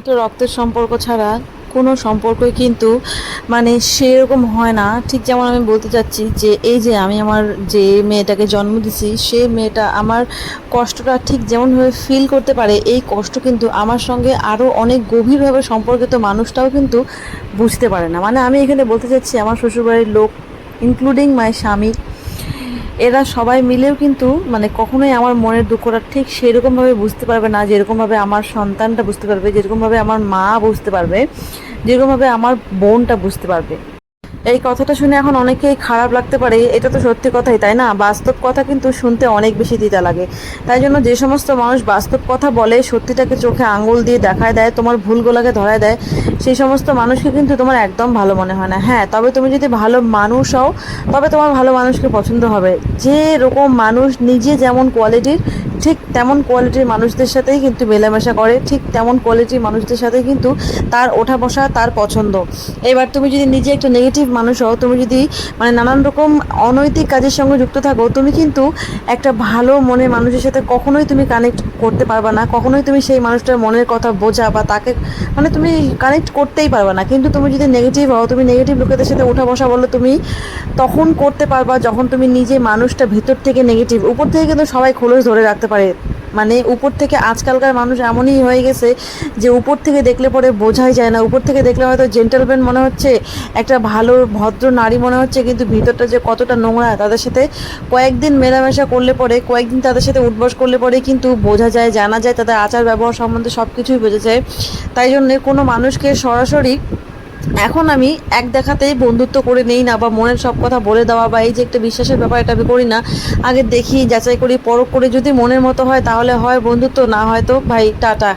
তো রক্তের সম্পর্ক ছাড়া কোনো সম্পর্কই কিন্তু মানে সেরকম হয় না। ঠিক যেমন আমি বলতে চাচ্ছি যে এই যে আমি আমার যে মেয়েটাকে জন্ম দিছি, সে মেয়েটা আমার কষ্টটা ঠিক যেমনভাবে ফিল করতে পারে, এই কষ্ট কিন্তু আমার সঙ্গে আরও অনেক গভীরভাবে সম্পর্কিত মানুষটাও কিন্তু বুঝতে পারে না। মানে আমি এখানে বলতে চাচ্ছি আমার শ্বশুরবাড়ির লোক, ইনক্লুডিং মাই স্বামী, এরা সবাই মিলেও কিন্তু মানে কখনোই আমার মনের দুঃখটা ঠিক সেরকমভাবে বুঝতে পারবে না, যেরকমভাবে আমার সন্তানটা বুঝতে পারবে, যেরকমভাবে আমার মা বুঝতে পারবে, যেরকমভাবে আমার বোনটা বুঝতে পারবে। এই কথাটা শুনে এখন অনেকেই খারাপ লাগতে পারে, এটা তো সত্যি কথাই, তাই না? বাস্তব কথা কিন্তু শুনতে অনেক বেশি তিতা লাগে। তাই জন্য যে সমস্ত মানুষ বাস্তব কথা বলে, সত্যিটাকে চোখে আঙুল দিয়ে দেখায় দেয়, তোমার ভুলগুলোকে ধরায় দেয়, সেই সমস্ত মানুষকে কিন্তু তোমার একদম ভালো মনে হয় না। হ্যাঁ, তবে তুমি যদি ভালো মানুষ হও, তবে তোমার ভালো মানুষকে পছন্দ হবে। যে রকম মানুষ নিজে যেমন কোয়ালিটির, ঠিক তেমন কোয়ালিটির মানুষদের সাথেই কিন্তু মেলামেশা করে, ঠিক তেমন কোয়ালিটির মানুষদের সাথেই কিন্তু তার ওঠা বসা, তার পছন্দ। এবার তুমি যদি নিজে একটা নেগেটিভ মানুষ হও, তুমি যদি মানে নানান রকম অনৈতিক কাজের সঙ্গে যুক্ত থাকো, তুমি কিন্তু একটা ভালো মনের মানুষের সাথে কখনোই তুমি কানেক্ট করতে পারবে না, কখনোই তুমি সেই মানুষটার মনের কথা বোঝা বা তাকে মানে তুমি কানেক্ট করতেই পারবে না। কিন্তু তুমি যদি নেগেটিভ হও, তুমি নেগেটিভ লোকেদের সাথে ওঠা বসা বলো, তুমি তখন করতে পারবা যখন তুমি নিজে মানুষটা ভেতর থেকে নেগেটিভ। উপর থেকে কিন্তু সবাই খোলস ধরে রাখতে পারে, মানে উপর থেকে আজকালকার মানুষ এমনই হয়ে গেছে যে উপর থেকে দেখলে পরে বোঝাই যায় না। উপর থেকে দেখলে হয়তো জেন্টলম্যান মনে হচ্ছে, একটা ভালো ভদ্র নারী মনে হচ্ছে, কিন্তু ভিতরটা যে কতটা নোংরা, তাদের সাথে কয়েকদিন মেলামেশা করলে পরে, কয়েকদিন তাদের সাথে উঠবস করলে পরে কিন্তু বোঝা যায়, জানা যায়, তাদের আচার ব্যবহার সম্বন্ধে সব কিছুই বোঝা যায়। তাই জন্যে কোনো মানুষকে সরাসরি এখন আমি এক দেখাতেই বন্ধুত্ব করে নেই না, বা মনের সব কথা বলে দেওয়া, বা এই যে একটা বিশ্বাসের ব্যাপার, এটা আমি করি না। আগে দেখি, যাচাই করি, পরখ করে, যদি মনের মতো হয় তাহলে হয় বন্ধুত্ব, না হয় তো ভাই টাটা।